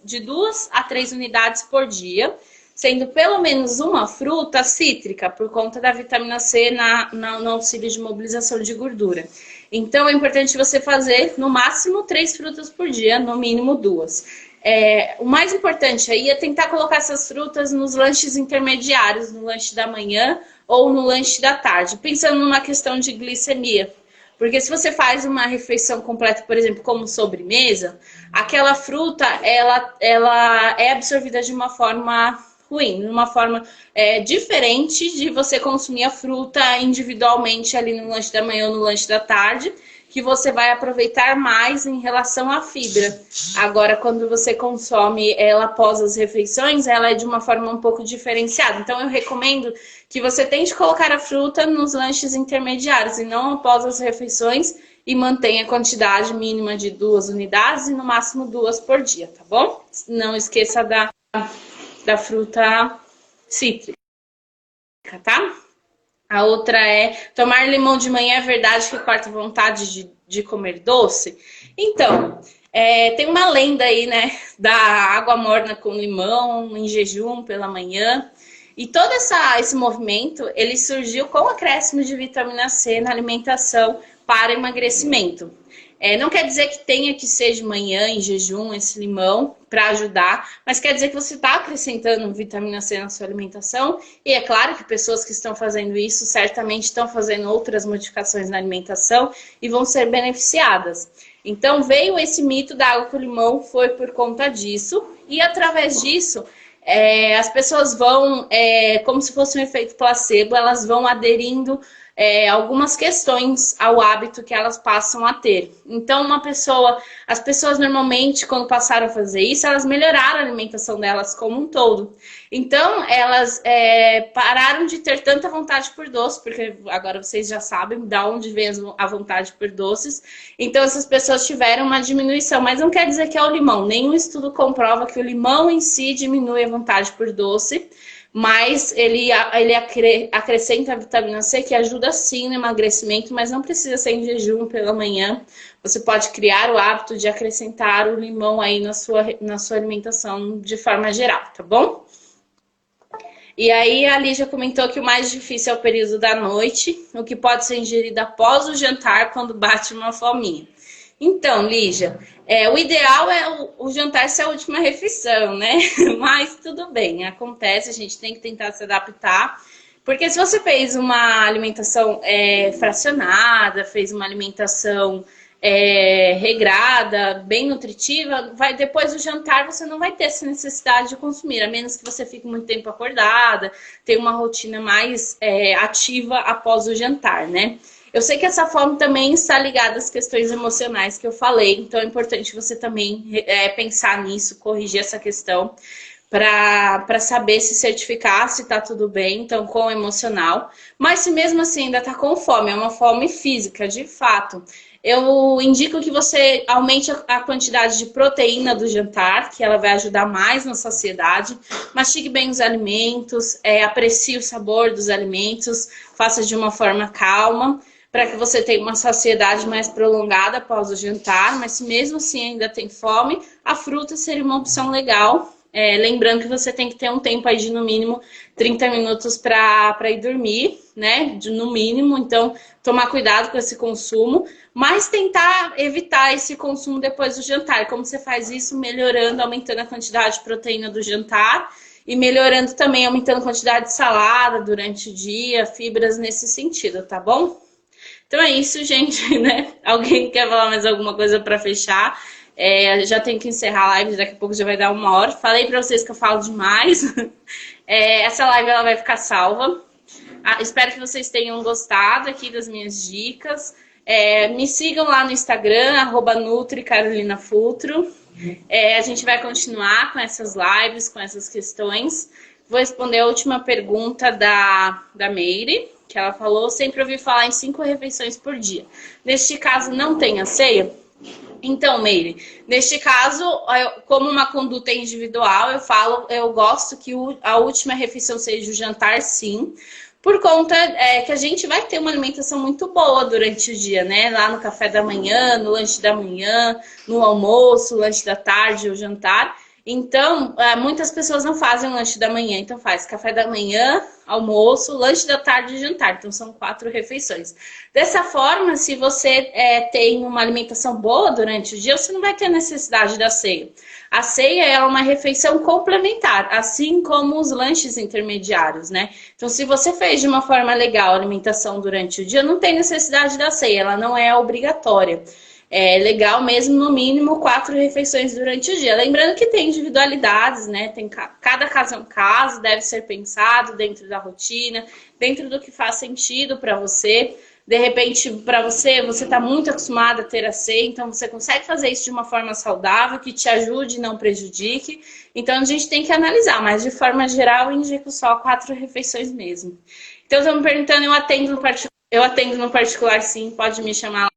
a 3 unidades por dia, sendo pelo menos uma fruta cítrica, por conta da vitamina C no auxílio de mobilização de gordura. Então, é importante você fazer, no máximo, 3 frutas por dia, no mínimo 2. O mais importante aí é tentar colocar essas frutas nos lanches intermediários, no lanche da manhã ou no lanche da tarde, pensando numa questão de glicemia. Porque se você faz uma refeição completa, por exemplo, como sobremesa, aquela fruta, ela é absorvida de uma forma ruim, uma forma diferente de você consumir a fruta individualmente ali no lanche da manhã ou no lanche da tarde, que você vai aproveitar mais em relação à fibra. Agora, quando você consome ela após as refeições, ela é de uma forma um pouco diferenciada. Então, eu recomendo que você tente colocar a fruta nos lanches intermediários e não após as refeições, e mantenha a quantidade mínima de 2 unidades e no máximo 2 por dia, tá bom? Não esqueça da fruta cítrica, tá? A outra é: tomar limão de manhã é verdade que corta vontade de comer doce? Então, tem uma lenda aí, né, da água morna com limão em jejum pela manhã. E todo esse movimento, ele surgiu com o acréscimo de vitamina C na alimentação para emagrecimento. Não quer dizer que tenha que ser de manhã, em jejum, esse limão para ajudar, mas quer dizer que você está acrescentando vitamina C na sua alimentação. E é claro que pessoas que estão fazendo isso certamente estão fazendo outras modificações na alimentação e vão ser beneficiadas. Então veio esse mito da água com limão, foi por conta disso. E através disso, as pessoas vão, como se fosse um efeito placebo, elas vão aderindo algumas questões ao hábito que elas passam a ter. Então, as pessoas normalmente, quando passaram a fazer isso, elas melhoraram a alimentação delas como um todo. Então, elas pararam de ter tanta vontade por doce, porque agora vocês já sabem de onde vem a vontade por doces. Então, essas pessoas tiveram uma diminuição, mas não quer dizer que é o limão. Nenhum estudo comprova que o limão em si diminui a vontade por doce, mas ele acrescenta a vitamina C, que ajuda sim no emagrecimento, mas não precisa ser em jejum pela manhã. Você pode criar o hábito de acrescentar o limão aí na sua alimentação de forma geral, tá bom? E aí a Lígia comentou que o mais difícil é o período da noite, o que pode ser ingerido após o jantar, quando bate uma fominha. Então, Lígia, o ideal é o jantar ser a última refeição, né? Mas tudo bem, acontece, a gente tem que tentar se adaptar. Porque se você fez uma alimentação fracionada, fez uma alimentação regrada, bem nutritiva, depois do jantar você não vai ter essa necessidade de consumir, a menos que você fique muito tempo acordada, tenha uma rotina mais ativa após o jantar, né? Eu sei que essa fome também está ligada às questões emocionais que eu falei, então é importante você também pensar nisso, corrigir essa questão. para saber se certificar, se tá tudo bem, então com o emocional. Mas se mesmo assim ainda tá com fome, é uma fome física, de fato, eu indico que você aumente a quantidade de proteína do jantar, que ela vai ajudar mais na saciedade. Mastigue bem os alimentos, aprecie o sabor dos alimentos, faça de uma forma calma, para que você tenha uma saciedade mais prolongada após o jantar. Mas se mesmo assim ainda tem fome, a fruta seria uma opção legal. Lembrando que você tem que ter um tempo aí de no mínimo 30 minutos para ir dormir, né? No mínimo, então tomar cuidado com esse consumo, mas tentar evitar esse consumo depois do jantar. Como você faz isso? Melhorando, aumentando a quantidade de proteína do jantar e melhorando também, aumentando a quantidade de salada durante o dia, fibras nesse sentido, tá bom? Então é isso, gente, né? Alguém quer falar mais alguma coisa para fechar? Já tenho que encerrar a live, daqui a pouco já vai dar 1 hora. Falei para vocês que eu falo demais. Essa live ela vai ficar salva. Espero que vocês tenham gostado aqui das minhas dicas. Me sigam lá no Instagram, @NutriCarolinaFutro. A gente vai continuar com essas lives, com essas questões. Vou responder a última pergunta da Meire, que ela falou: sempre ouvi falar em 5 refeições por dia. Neste caso, não tem a ceia? Então, Meire, neste caso, como uma conduta individual, eu gosto que a última refeição seja o jantar, sim, por conta que a gente vai ter uma alimentação muito boa durante o dia, né? Lá no café da manhã, no lanche da manhã, no almoço, lanche da tarde, o jantar. Então, muitas pessoas não fazem o lanche da manhã, então faz café da manhã, almoço, lanche da tarde e jantar. Então, são 4 refeições. Dessa forma, se você tem uma alimentação boa durante o dia, você não vai ter necessidade da ceia. A ceia é uma refeição complementar, assim como os lanches intermediários, né? Então, se você fez de uma forma legal a alimentação durante o dia, não tem necessidade da ceia, ela não é obrigatória. É legal mesmo, no mínimo, 4 refeições durante o dia. Lembrando que tem individualidades, né? Cada caso é um caso, deve ser pensado dentro da rotina, dentro do que faz sentido para você. De repente, para você está muito acostumado a ter a ceia, então você consegue fazer isso de uma forma saudável, que te ajude e não prejudique. Então, a gente tem que analisar, mas de forma geral, eu indico só 4 refeições mesmo. Então, estão me perguntando, eu atendo no particular, sim, pode me chamar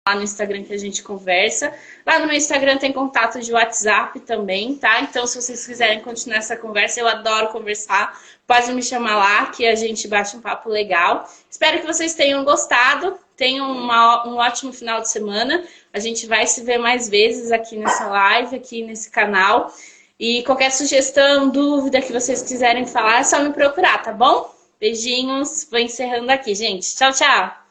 lá no Instagram que a gente conversa. Lá no meu Instagram tem contato de WhatsApp também, tá? Então, se vocês quiserem continuar essa conversa, eu adoro conversar. Pode me chamar lá que a gente bate um papo legal. Espero que vocês tenham gostado. Tenham um ótimo final de semana. A gente vai se ver mais vezes aqui nessa live, aqui nesse canal. E qualquer sugestão, dúvida que vocês quiserem falar, é só me procurar, tá bom? Beijinhos. Vou encerrando aqui, gente. Tchau, tchau.